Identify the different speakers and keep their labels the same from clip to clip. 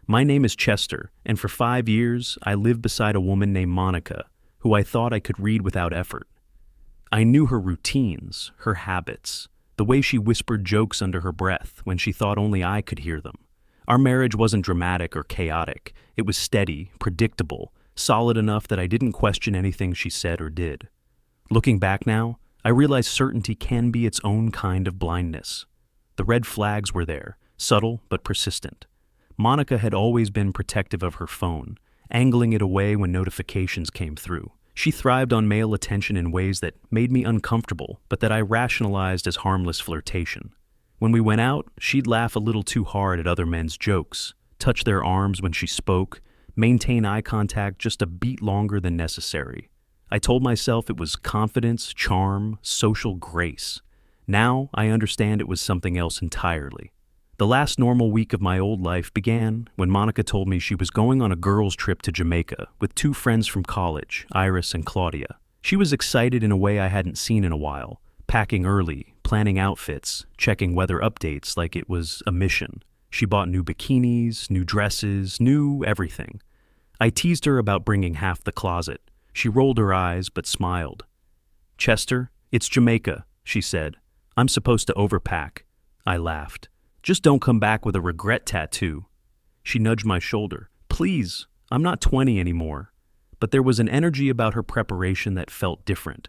Speaker 1: My name is Chester, and for 5 years, I lived beside a woman named Monica, who I thought I could read without effort. I knew her routines, her habits, the way she whispered jokes under her breath when she thought only I could hear them. Our marriage wasn't dramatic or chaotic. It was steady, predictable, solid enough that I didn't question anything she said or did. Looking back now, I realize certainty can be its own kind of blindness. The red flags were there, subtle but persistent. Monica had always been protective of her phone, angling it away when notifications came through. She thrived on male attention in ways that made me uncomfortable, but that I rationalized as harmless flirtation. When we went out, she'd laugh a little too hard at other men's jokes, touch their arms when she spoke, maintain eye contact just a beat longer than necessary. I told myself it was confidence, charm, social grace. Now I understand it was something else entirely. The last normal week of my old life began when Monica told me she was going on a girls' trip to Jamaica with 2 friends from college, Iris and Claudia. She was excited in a way I hadn't seen in a while, packing early, planning outfits, checking weather updates like it was a mission. She bought new bikinis, new dresses, new everything. I teased her about bringing half the closet. She rolled her eyes but smiled. "Chester, it's Jamaica," she said. "I'm supposed to overpack." I laughed. "Just don't come back with a regret tattoo." She nudged my shoulder. "Please, I'm not 20 anymore." But there was an energy about her preparation that felt different.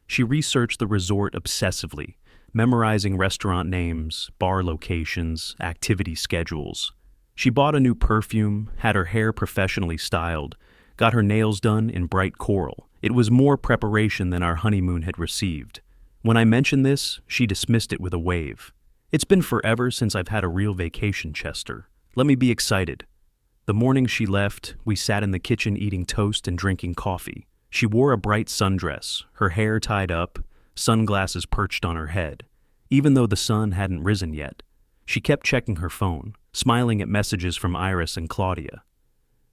Speaker 1: She researched the resort obsessively, memorizing restaurant names, bar locations, activity schedules. She bought a new perfume, had her hair professionally styled, got her nails done in bright coral. It was more preparation than our honeymoon had received. When I mentioned this, she dismissed it with a wave. "It's been forever since I've had a real vacation, Chester. Let me be excited." The morning she left, we sat in the kitchen eating toast and drinking coffee. She wore a bright sundress, her hair tied up, sunglasses perched on her head, even though the sun hadn't risen yet. She kept checking her phone, smiling at messages from Iris and Claudia.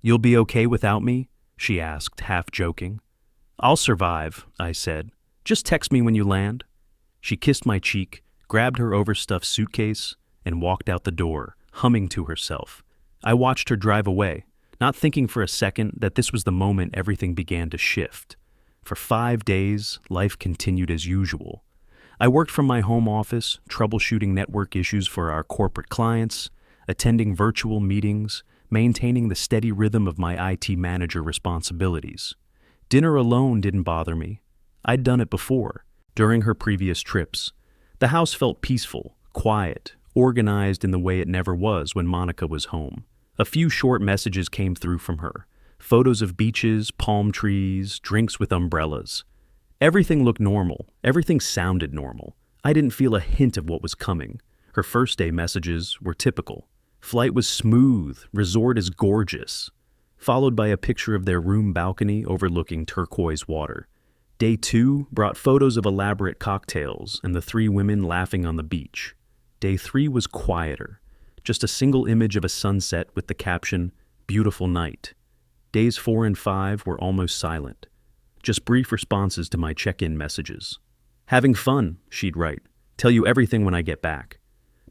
Speaker 1: "You'll be okay without me?" she asked, half joking. "I'll survive," I said. "Just text me when you land." She kissed my cheek, grabbed her overstuffed suitcase, and walked out the door, humming to herself. I watched her drive away, not thinking for a second that this was the moment everything began to shift. For 5 days, life continued as usual. I worked from my home office, troubleshooting network issues for our corporate clients, attending virtual meetings, maintaining the steady rhythm of my IT manager responsibilities. Dinner alone didn't bother me. I'd done it before, during her previous trips. The house felt peaceful, quiet, organized in the way it never was when Monica was home. A few short messages came through from her. Photos of beaches, palm trees, drinks with umbrellas. Everything looked normal. Everything sounded normal. I didn't feel a hint of what was coming. Her first day messages were typical. Flight was smooth, resort is gorgeous. Followed by a picture of their room balcony overlooking turquoise water. Day 2 brought photos of elaborate cocktails and the 3 women laughing on the beach. Day 3 was quieter. Just a single image of a sunset with the caption, "Beautiful night." Days 4 and 5 were almost silent. Just brief responses to my check-in messages. "Having fun," she'd write. "Tell you everything when I get back."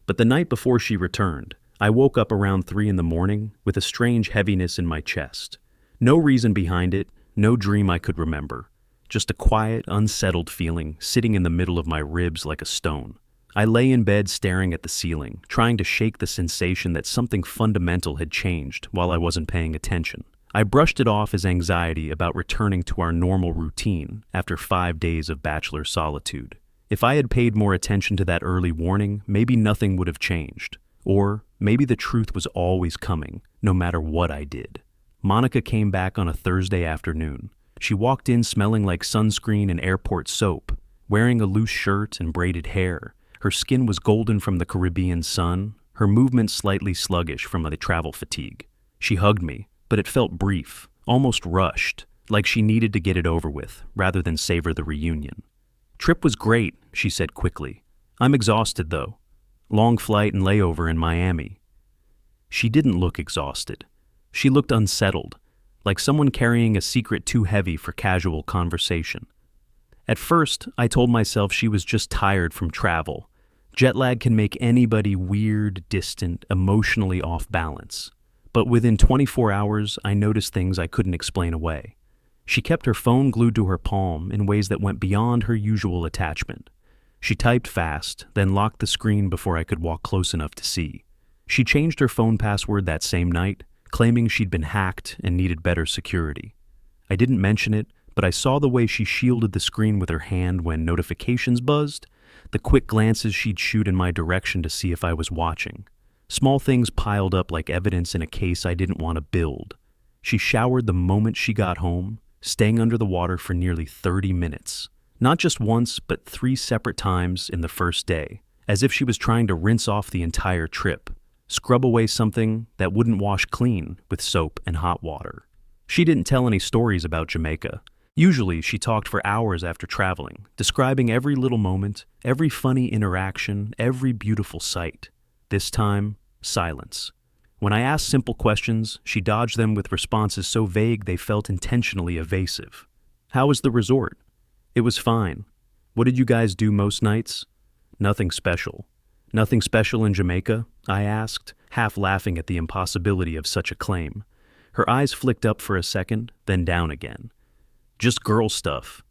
Speaker 1: But the night before she returned, I woke up around 3 in the morning with a strange heaviness in my chest. No reason behind it, no dream I could remember. Just a quiet, unsettled feeling sitting in the middle of my ribs like a stone. I lay in bed staring at the ceiling, trying to shake the sensation that something fundamental had changed while I wasn't paying attention. I brushed it off as anxiety about returning to our normal routine after 5 days of bachelor solitude. If I had paid more attention to that early warning, maybe nothing would have changed. Or maybe the truth was always coming, no matter what I did. Monica came back on a Thursday afternoon. She walked in smelling like sunscreen and airport soap, wearing a loose shirt and braided hair. Her skin was golden from the Caribbean sun, her movements slightly sluggish from the travel fatigue. She hugged me, but it felt brief, almost rushed, like she needed to get it over with, rather than savor the reunion. "Trip was great," she said quickly. "I'm exhausted, though. Long flight and layover in Miami." She didn't look exhausted. She looked unsettled, like someone carrying a secret too heavy for casual conversation. At first, I told myself she was just tired from travel. Jet lag can make anybody weird, distant, emotionally off balance. But within 24 hours, I noticed things I couldn't explain away. She kept her phone glued to her palm in ways that went beyond her usual attachment. She typed fast, then locked the screen before I could walk close enough to see. She changed her phone password that same night, claiming she'd been hacked and needed better security. I didn't mention it, but I saw the way she shielded the screen with her hand when notifications buzzed, the quick glances she'd shoot in my direction to see if I was watching. Small things piled up like evidence in a case I didn't want to build. She showered the moment she got home, staying under the water for nearly 30 minutes. Not just once, but 3 separate times in the first day, as if she was trying to rinse off the entire trip, scrub away something that wouldn't wash clean with soap and hot water. She didn't tell any stories about Jamaica. Usually, she talked for hours after traveling, describing every little moment, every funny interaction, every beautiful sight. This time, silence. When I asked simple questions, she dodged them with responses so vague they felt intentionally evasive. How was the resort? It was fine. What did you guys do most nights? Nothing special. Nothing special in Jamaica? I asked, half laughing at the impossibility of such a claim. Her eyes flicked up for a second, then down again. Just girl stuff.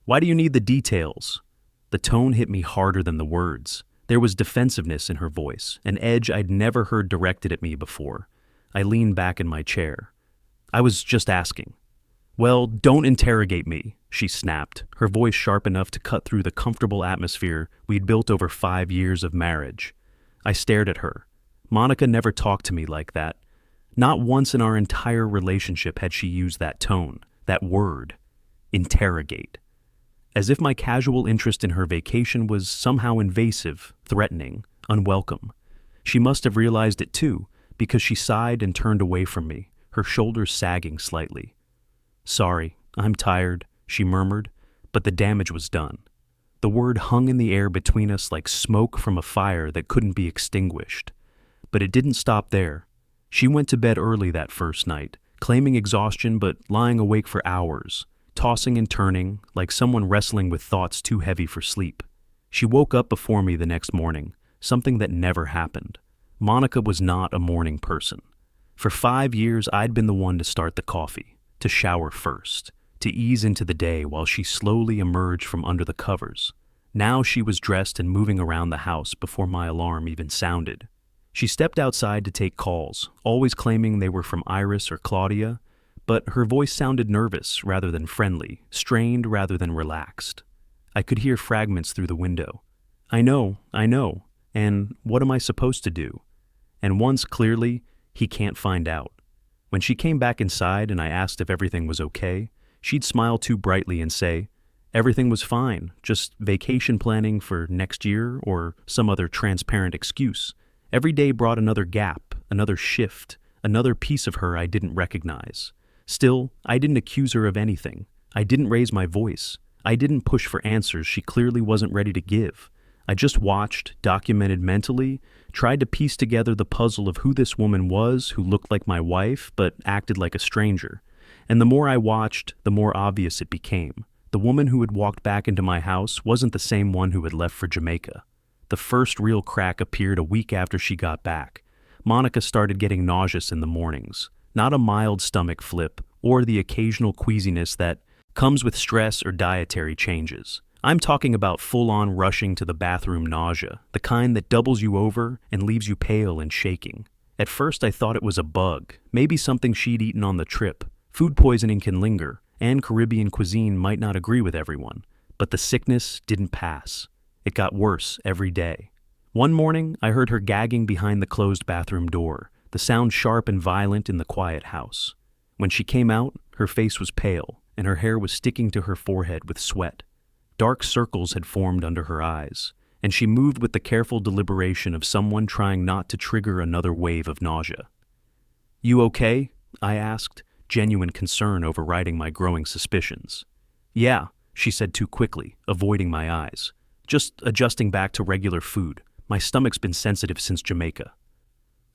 Speaker 1: Why do you need the details? The tone hit me harder than the words. There was defensiveness in her voice, an edge I'd never heard directed at me before. I leaned back in my chair. I was just asking. Well, don't interrogate me, she snapped, her voice sharp enough to cut through the comfortable atmosphere we'd built over 5 years of marriage. I stared at her. Monica never talked to me like that. Not once in our entire relationship had she used that tone, that word. Interrogate. As if my casual interest in her vacation was somehow invasive, threatening, unwelcome. She must have realized it too, because she sighed and turned away from me, her shoulders sagging slightly. Sorry, I'm tired, she murmured, but the damage was done. The word hung in the air between us like smoke from a fire that couldn't be extinguished. But it didn't stop there. She went to bed early that first night, claiming exhaustion but lying awake for hours, tossing and turning like someone wrestling with thoughts too heavy for sleep. She woke up before me the next morning, something that never happened. Monica was not a morning person. For 5 years, I'd been the one to start the coffee, to shower first, to ease into the day while she slowly emerged from under the covers. Now she was dressed and moving around the house before my alarm even sounded. She stepped outside to take calls, always claiming they were from Iris or Claudia, but her voice sounded nervous rather than friendly, strained rather than relaxed. I could hear fragments through the window. I know, and what am I supposed to do? And once clearly, he can't find out. When she came back inside and I asked if everything was okay, she'd smile too brightly and say, everything was fine, just vacation planning for next year or some other transparent excuse. Every day brought another gap, another shift, another piece of her I didn't recognize. Still, I didn't accuse her of anything. I didn't raise my voice. I didn't push for answers she clearly wasn't ready to give. I just watched, documented mentally, tried to piece together the puzzle of who this woman was who looked like my wife but acted like a stranger. And the more I watched, the more obvious it became. The woman who had walked back into my house wasn't the same one who had left for Jamaica. The first real crack appeared a week after she got back. Monica started getting nauseous in the mornings. Not a mild stomach flip or the occasional queasiness that comes with stress or dietary changes. I'm talking about full-on rushing to the bathroom nausea, the kind that doubles you over and leaves you pale and shaking. At first I thought it was a bug, maybe something she'd eaten on the trip. Food poisoning can linger, and Caribbean cuisine might not agree with everyone. But the sickness didn't pass. It got worse every day. One morning, I heard her gagging behind the closed bathroom door, the sound sharp and violent in the quiet house. When she came out, her face was pale, and her hair was sticking to her forehead with sweat. Dark circles had formed under her eyes, and she moved with the careful deliberation of someone trying not to trigger another wave of nausea. "You okay?" I asked, genuine concern overriding my growing suspicions. "Yeah," she said too quickly, avoiding my eyes. "Just adjusting back to regular food. My stomach's been sensitive since Jamaica."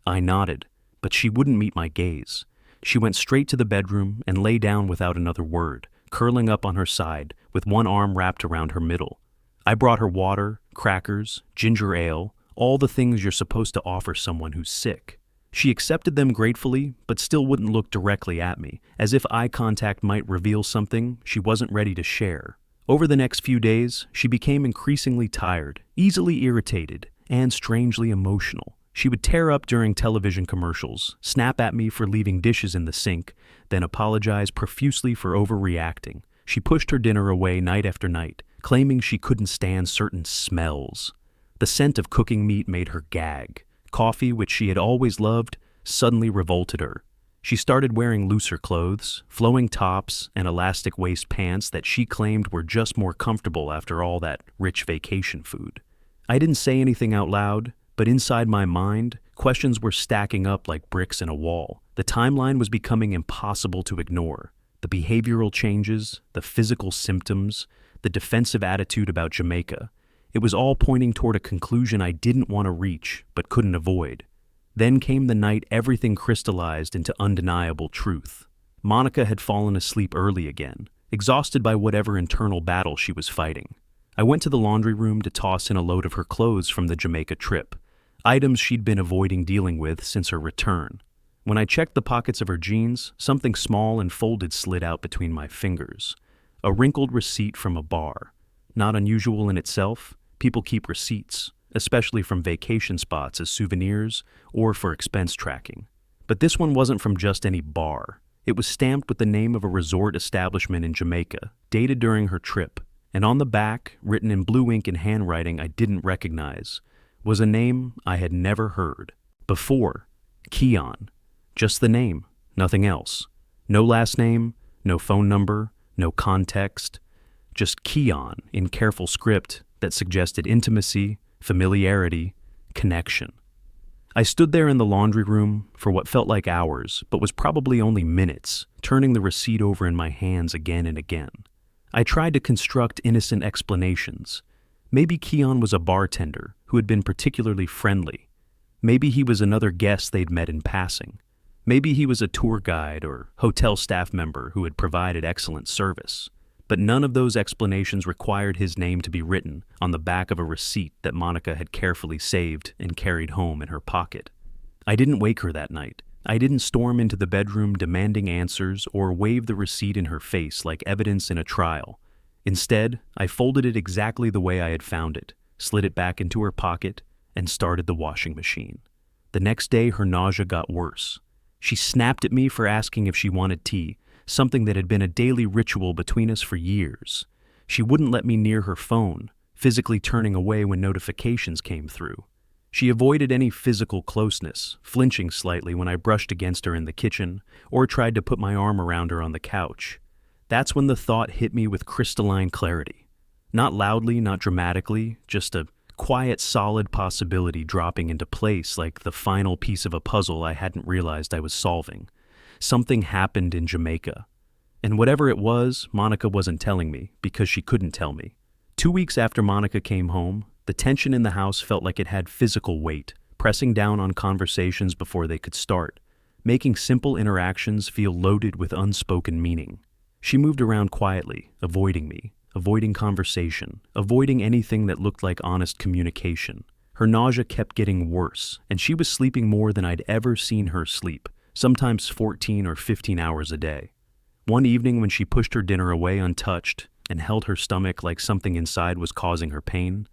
Speaker 1: I nodded, but she wouldn't meet my gaze. She went straight to the bedroom and lay down without another word, curling up on her side, with one arm wrapped around her middle. I brought her water, crackers, ginger ale, all the things you're supposed to offer someone who's sick. She accepted them gratefully, but still wouldn't look directly at me, as if eye contact might reveal something she wasn't ready to share. Over the next few days, she became increasingly tired, easily irritated, and strangely emotional. She would tear up during television commercials, snap at me for leaving dishes in the sink, then apologize profusely for overreacting. She pushed her dinner away night after night, claiming she couldn't stand certain smells. The scent of cooking meat made her gag. Coffee, which she had always loved, suddenly revolted her. She started wearing looser clothes, flowing tops, and elastic waist pants that she claimed were just more comfortable after all that rich vacation food. I didn't say anything out loud, but inside my mind, questions were stacking up like bricks in a wall. The timeline was becoming impossible to ignore. The behavioral changes, the physical symptoms, the defensive attitude about Jamaica. It was all pointing toward a conclusion I didn't want to reach, but couldn't avoid. Then came the night everything crystallized into undeniable truth. Monica had fallen asleep early again, exhausted by whatever internal battle she was fighting. I went to the laundry room to toss in a load of her clothes from the Jamaica trip, items she'd been avoiding dealing with since her return. When I checked the pockets of her jeans, something small and folded slid out between my fingers. A wrinkled receipt from a bar. Not unusual in itself, people keep receipts, especially from vacation spots as souvenirs or for expense tracking. But this one wasn't from just any bar. It was stamped with the name of a resort establishment in Jamaica, dated during her trip, and on the back, written in blue ink and handwriting I didn't recognize, was a name I had never heard before. Keon. Just the name, nothing else. No last name, no phone number, no context. Just Keon in careful script that suggested intimacy, familiarity, connection. I stood there in the laundry room for what felt like hours, but was probably only minutes, turning the receipt over in my hands again and again. I tried to construct innocent explanations. Maybe Keon was a bartender who had been particularly friendly. Maybe he was another guest they'd met in passing. Maybe he was a tour guide or hotel staff member who had provided excellent service. But none of those explanations required his name to be written on the back of a receipt that Monica had carefully saved and carried home in her pocket. I didn't wake her that night. I didn't storm into the bedroom demanding answers or wave the receipt in her face like evidence in a trial. Instead, I folded it exactly the way I had found it, slid it back into her pocket, and started the washing machine. The next day, her nausea got worse. She snapped at me for asking if she wanted tea, something that had been a daily ritual between us for years. She wouldn't let me near her phone, physically turning away when notifications came through. She avoided any physical closeness, flinching slightly when I brushed against her in the kitchen or tried to put my arm around her on the couch. That's when the thought hit me with crystalline clarity. Not loudly, not dramatically, just a quiet, solid possibility dropping into place like the final piece of a puzzle I hadn't realized I was solving. Something happened in Jamaica. And whatever it was, Monica wasn't telling me because she couldn't tell me. 2 weeks after Monica came home, the tension in the house felt like it had physical weight, pressing down on conversations before they could start, making simple interactions feel loaded with unspoken meaning. She moved around quietly, avoiding me, avoiding conversation, avoiding anything that looked like honest communication. Her nausea kept getting worse, and she was sleeping more than I'd ever seen her sleep, sometimes 14 or 15 hours a day. One evening when she pushed her dinner away untouched and held her stomach like something inside was causing her pain,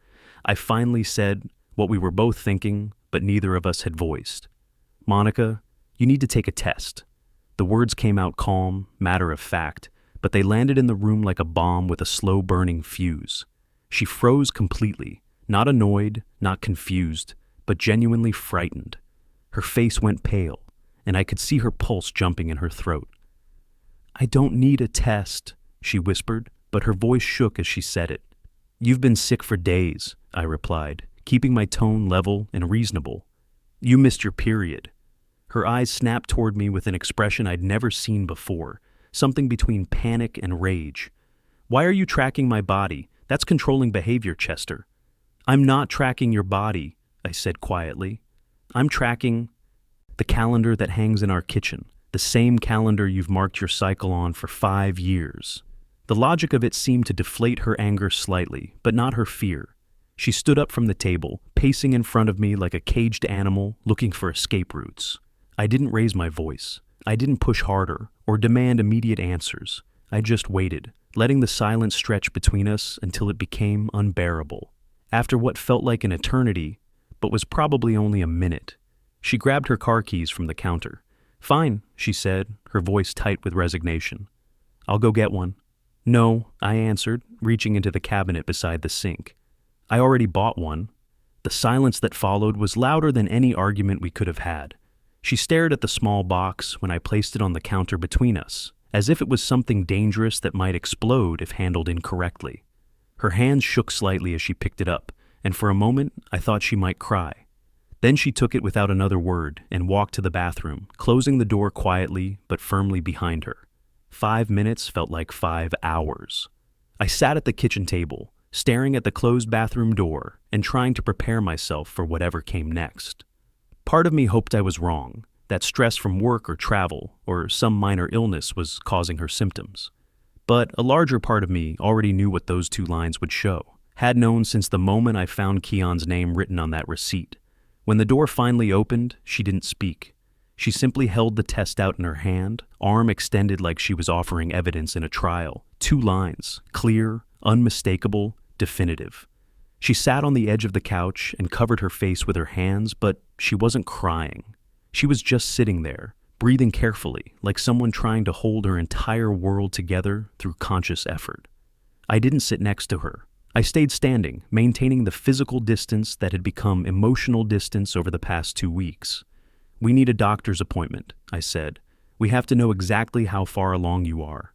Speaker 1: I finally said what we were both thinking, but neither of us had voiced. "Monica, you need to take a test." The words came out calm, matter of fact, but they landed in the room like a bomb with a slow-burning fuse. She froze completely, not annoyed, not confused, but genuinely frightened. Her face went pale, and I could see her pulse jumping in her throat. "I don't need a test," she whispered, but her voice shook as she said it. "You've been sick for days," I replied, keeping my tone level and reasonable. "You missed your period." Her eyes snapped toward me with an expression I'd never seen before, something between panic and rage. "Why are you tracking my body? That's controlling behavior, Chester." "I'm not tracking your body," I said quietly. "I'm tracking the calendar that hangs in our kitchen, the same calendar you've marked your cycle on for 5 years. The logic of it seemed to deflate her anger slightly, but not her fear. She stood up from the table, pacing in front of me like a caged animal looking for escape routes. I didn't raise my voice. I didn't push harder or demand immediate answers. I just waited, letting the silence stretch between us until it became unbearable. After what felt like an eternity, but was probably only a minute, she grabbed her car keys from the counter. "Fine," she said, her voice tight with resignation. "I'll go get one." "No," I answered, reaching into the cabinet beside the sink. "I already bought one." The silence that followed was louder than any argument we could have had. She stared at the small box when I placed it on the counter between us, as if it was something dangerous that might explode if handled incorrectly. Her hands shook slightly as she picked it up, and for a moment I thought she might cry. Then she took it without another word and walked to the bathroom, closing the door quietly but firmly behind her. 5 minutes felt like 5 hours. I sat at the kitchen table, staring at the closed bathroom door and trying to prepare myself for whatever came next. Part of me hoped I was wrong, that stress from work or travel or some minor illness was causing her symptoms. But a larger part of me already knew what those 2 lines would show, had known since the moment I found Keon's name written on that receipt. When the door finally opened, she didn't speak. She simply held the test out in her hand, arm extended like she was offering evidence in a trial. 2 lines, clear, unmistakable, definitive. She sat on the edge of the couch and covered her face with her hands, but she wasn't crying. She was just sitting there, breathing carefully, like someone trying to hold her entire world together through conscious effort. I didn't sit next to her. I stayed standing, maintaining the physical distance that had become emotional distance over the past 2 weeks. "We need a doctor's appointment," I said. "We have to know exactly how far along you are."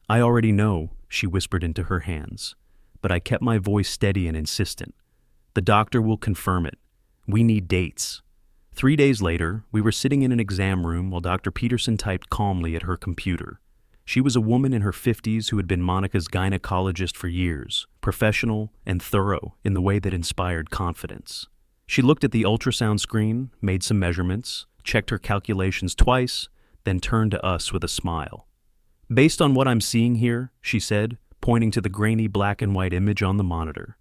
Speaker 1: "I already know," she whispered into her hands, but I kept my voice steady and insistent. "The doctor will confirm it. We need dates." 3 days later, we were sitting in an exam room while Dr. Peterson typed calmly at her computer. She was a woman in her 50s who had been Monica's gynecologist for years, professional and thorough in the way that inspired confidence. She looked at the ultrasound screen, made some measurements, checked her calculations twice, then turned to us with a smile. "Based on what I'm seeing here," she said, pointing to the grainy black and white image on the monitor,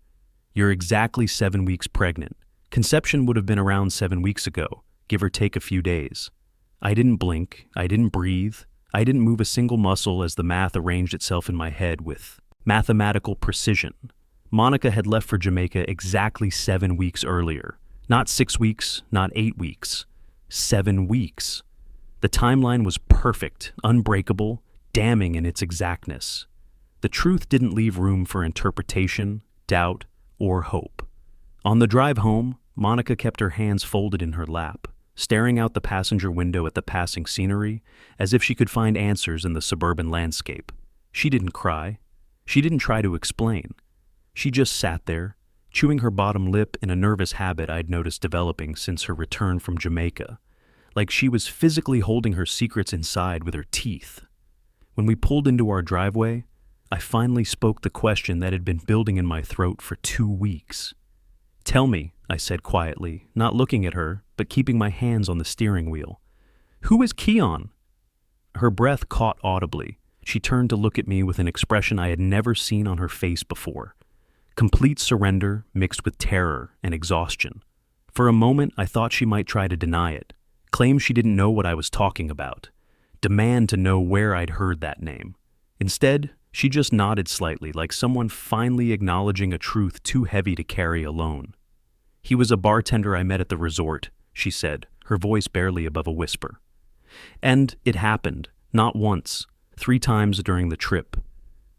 Speaker 1: "you're exactly 7 weeks pregnant. Conception would have been around 7 weeks ago, give or take a few days." I didn't blink, I didn't breathe, I didn't move a single muscle as the math arranged itself in my head with mathematical precision. Monica had left for Jamaica exactly 7 weeks earlier. Not 6 weeks, not 8 weeks. 7 weeks. The timeline was perfect, unbreakable, damning in its exactness. The truth didn't leave room for interpretation, doubt, or hope. On the drive home, Monica kept her hands folded in her lap, staring out the passenger window at the passing scenery as if she could find answers in the suburban landscape. She didn't cry. She didn't try to explain. She just sat there, chewing her bottom lip in a nervous habit I'd noticed developing since her return from Jamaica, like she was physically holding her secrets inside with her teeth. When we pulled into our driveway, I finally spoke the question that had been building in my throat for 2 weeks. "Tell me," I said quietly, not looking at her, but keeping my hands on the steering wheel. "Who is Keon?" Her breath caught audibly. She turned to look at me with an expression I had never seen on her face before. Complete surrender mixed with terror and exhaustion. For a moment, I thought she might try to deny it, claim she didn't know what I was talking about, demand to know where I'd heard that name. Instead, she just nodded slightly, like someone finally acknowledging a truth too heavy to carry alone. "He was a bartender I met at the resort," she said, her voice barely above a whisper. "And it happened, not once, 3 times during the trip.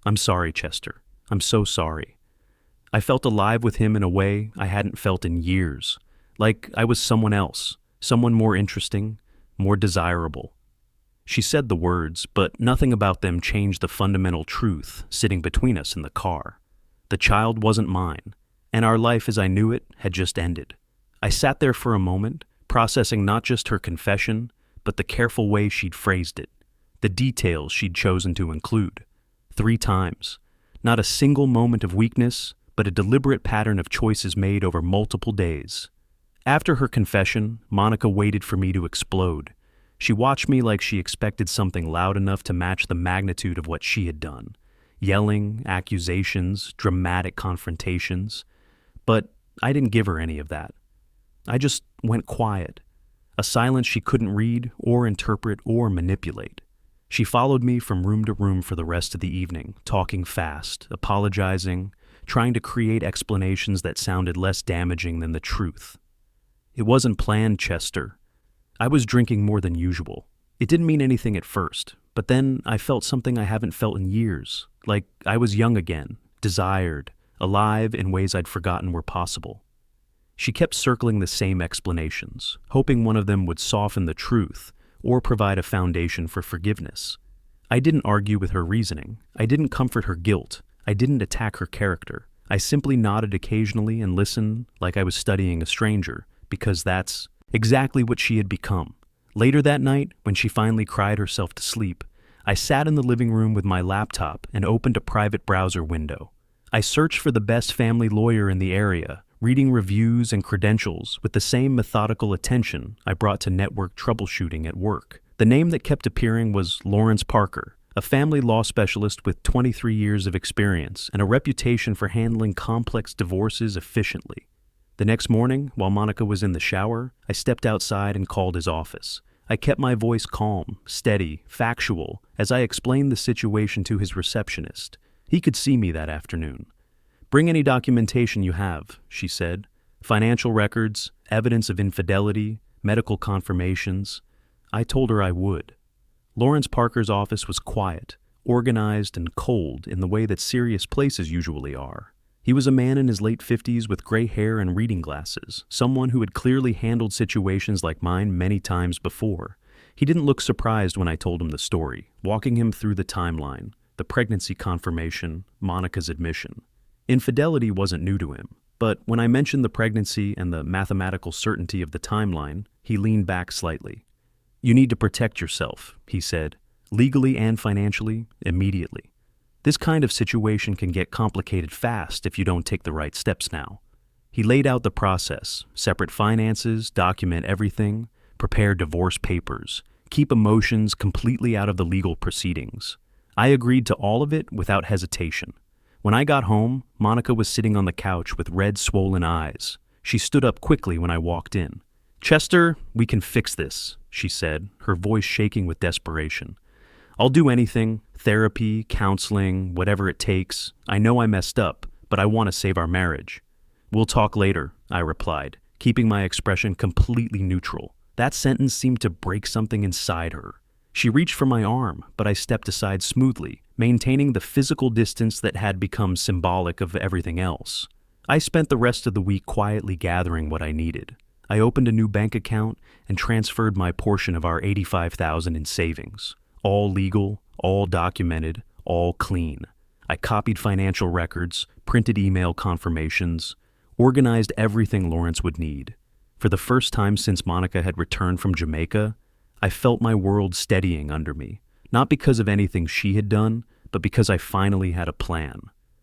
Speaker 1: I'm sorry, Chester. I'm so sorry. I felt alive with him in a way I hadn't felt in years, like I was someone else, someone more interesting, more desirable." She said the words, but nothing about them changed the fundamental truth sitting between us in the car. The child wasn't mine, and our life as I knew it had just ended. I sat there for a moment, processing not just her confession, but the careful way she'd phrased it, the details she'd chosen to include. 3 times. Not a single moment of weakness, but a deliberate pattern of choices made over multiple days. After her confession, Monica waited for me to explode. She watched me like she expected something loud enough to match the magnitude of what she had done. Yelling, accusations, dramatic confrontations. But I didn't give her any of that. I just went quiet. a silence she couldn't read or interpret or manipulate. She followed me from room to room for the rest of the evening, talking fast, apologizing, trying to create explanations that sounded less damaging than the truth. It wasn't planned, Chester. I was drinking more than usual. It didn't mean anything at first, but then I felt something I haven't felt in years, like I was young again, desired, alive in ways I'd forgotten were possible. She kept circling the same explanations, hoping one of them would soften the truth or provide a foundation for forgiveness. I didn't argue with her reasoning. I didn't comfort her guilt. I didn't attack her character. I simply nodded occasionally and listened like I was studying a stranger, because that's exactly what she had become. Later that night, when she finally cried herself to sleep, I sat in the living room with my laptop and opened a private browser window. I searched for the best family lawyer in the area, reading reviews and credentials with the same methodical attention I brought to network troubleshooting at work. The name that kept appearing was Lawrence Parker, a family law specialist with 23 years of experience and a reputation for handling complex divorces efficiently. The next morning, while Monica was in the shower, I stepped outside and called his office. I kept my voice calm, steady, factual, as I explained the situation to his receptionist. He could see me that afternoon. "Bring any documentation you have," she said. "Financial records, evidence of infidelity, medical confirmations." I told her I would. Lawrence Parker's office was quiet, organized, and cold in the way that serious places usually are. He was a man in his late 50s with gray hair and reading glasses, someone who had clearly handled situations like mine many times before. He didn't look surprised when I told him the story, walking him through the timeline, the pregnancy confirmation, Monica's admission. Infidelity wasn't new to him, but when I mentioned the pregnancy and the mathematical certainty of the timeline, he leaned back slightly. "You need to protect yourself," he said, "legally and financially, immediately. This kind of situation can get complicated fast if you don't take the right steps now." He laid out the process: separate finances, document everything, prepare divorce papers, keep emotions completely out of the legal proceedings. I agreed to all of it without hesitation. When I got home, Monica was sitting on the couch with red, swollen eyes. She stood up quickly when I walked in. "Chester, we can fix this," she said, her voice shaking with desperation. "I'll do anything, therapy, counseling, whatever it takes. I know I messed up, but I want to save our marriage." "We'll talk later," I replied, keeping my expression completely neutral. That sentence seemed to break something inside her. She reached for my arm, but I stepped aside smoothly, maintaining the physical distance that had become symbolic of everything else. I spent the rest of the week quietly gathering what I needed. I opened a new bank account and transferred my portion of our $85,000 in savings. All legal, all documented, all clean. I copied financial records, printed email confirmations, organized everything Lawrence would need. For the first time since Monica had returned from Jamaica, I felt my world steadying under me, not because of anything she had done, but because I finally had a plan.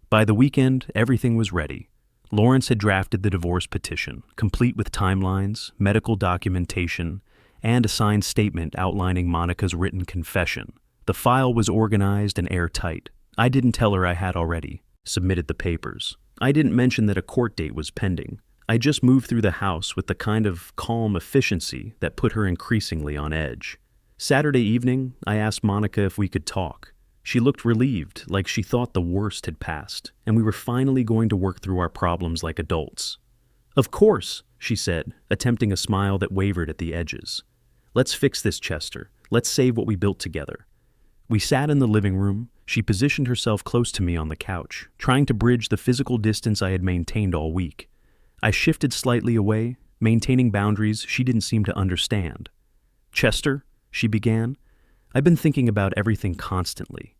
Speaker 1: By the weekend, everything was ready. Lawrence had drafted the divorce petition, complete with timelines, medical documentation, and a signed statement outlining Monica's written confession. The file was organized and airtight. I didn't tell her I had already submitted the papers. I didn't mention that a court date was pending. I just moved through the house with the kind of calm efficiency that put her increasingly on edge. Saturday evening, I asked Monica if we could talk. She looked relieved, like she thought the worst had passed, and we were finally going to work through our problems like adults. "Of course," she said, attempting a smile that wavered at the edges. "Let's fix this, Chester. Let's save what we built together." We sat in the living room. She positioned herself close to me on the couch, trying to bridge the physical distance I had maintained all week. I shifted slightly away, maintaining boundaries she didn't seem to understand. "Chester," she began, "I've been thinking about everything constantly.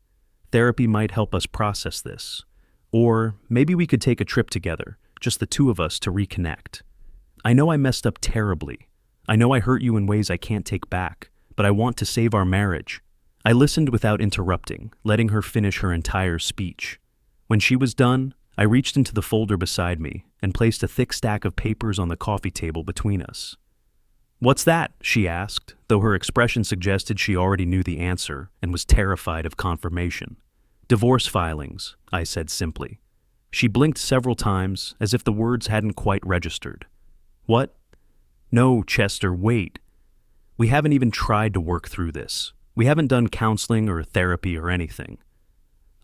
Speaker 1: Therapy might help us process this. Or maybe we could take a trip together, just the two of us, to reconnect. I know I messed up terribly. I know I hurt you in ways I can't take back, but I want to save our marriage." I listened without interrupting, letting her finish her entire speech. When she was done, I reached into the folder beside me and placed a thick stack of papers on the coffee table between us. "What's that?" she asked, though her expression suggested she already knew the answer and was terrified of confirmation. "Divorce filings," I said simply. She blinked several times, as if the words hadn't quite registered. "What?" "No, Chester, wait. We haven't even tried to work through this. We haven't done counseling or therapy or anything.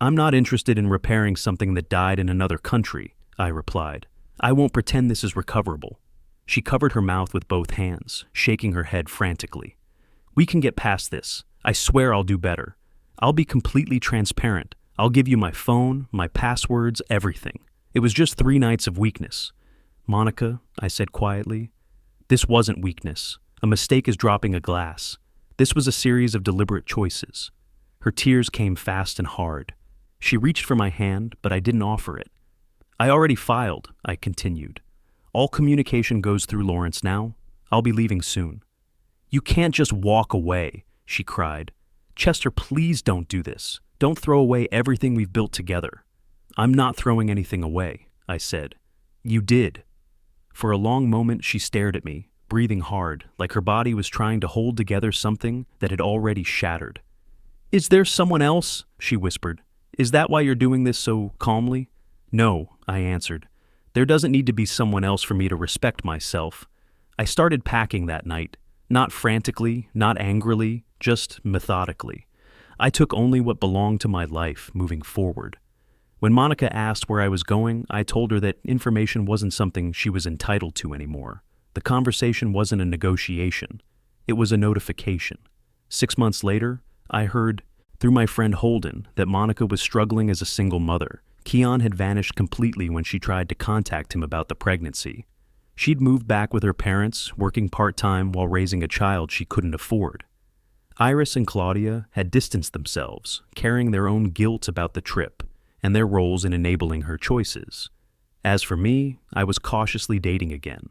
Speaker 1: I'm not interested in repairing something that died in another country, I replied. I won't pretend this is recoverable. She covered her mouth with both hands, shaking her head frantically. We can get past this. I swear I'll do better. I'll be completely transparent. I'll give you my phone, my passwords, everything. It was just 3 nights of weakness. Monica, I said quietly, this wasn't weakness. A mistake is dropping a glass. This was a series of deliberate choices. Her tears came fast and hard. She reached for my hand, but I didn't offer it. I already filed, I continued. All communication goes through Lawrence now. I'll be leaving soon. You can't just walk away, she cried. Chester, please don't do this. Don't throw away everything we've built together. I'm not throwing anything away, I said. You did. For a long moment she stared at me, breathing hard, like her body was trying to hold together something that had already shattered. Is there someone else? She whispered. Is that why you're doing this so calmly? No, I answered. There doesn't need to be someone else for me to respect myself. I started packing that night, not frantically, not angrily, just methodically. I took only what belonged to my life moving forward. When Monica asked where I was going, I told her that information wasn't something she was entitled to anymore. The conversation wasn't a negotiation. It was a notification. 6 months later, I heard, through my friend Holden, that Monica was struggling as a single mother. Keon had vanished completely when she tried to contact him about the pregnancy. She'd moved back with her parents, working part-time while raising a child she couldn't afford. Iris and Claudia had distanced themselves, carrying their own guilt about the trip and their roles in enabling her choices. As for me, I was cautiously dating again,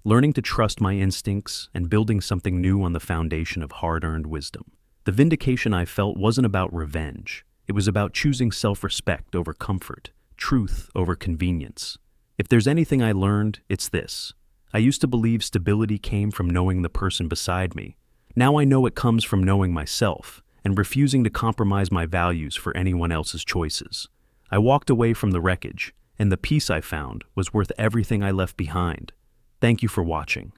Speaker 1: learning to trust my instincts and building something new on the foundation of hard-earned wisdom. The vindication I felt wasn't about revenge. It was about choosing self-respect over comfort, truth over convenience. If there's anything I learned, it's this. I used to believe stability came from knowing the person beside me. Now I know it comes from knowing myself and refusing to compromise my values for anyone else's choices. I walked away from the wreckage, and the peace I found was worth everything I left behind. Thank you for watching.